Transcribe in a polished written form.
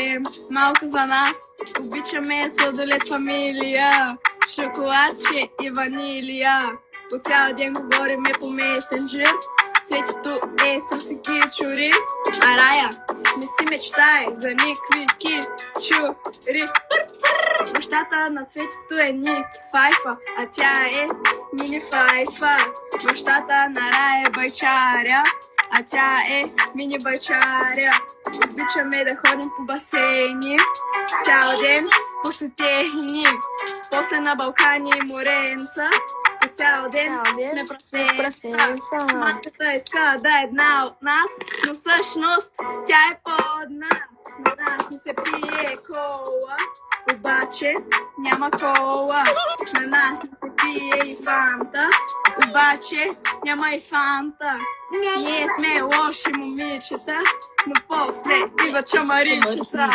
е малко за нас. Обичаме сладолет фамилия, шоколадче и ванилия. По цял ден говориме по месенджер. Цветето е съвсеки чури. А Рая, не си мечтай за никакви чури. Бащата на Цветето е Ник Файфа, а тя е Мини Файфа. Бащата на Рая е байчаря, а тя е мини байчаря. Обичаме да ходим по басейни цял ден по сутехни. После на Балкани и моренца по цял ден сме просвенца. Матката иска да е една от нас, но всъщност тя е под нас. На нас не се пие кола, обаче няма кола. На нас не се пие и фанта, обаче няма и фанта. Ние сме лоши момичета, но после идва чамаричета.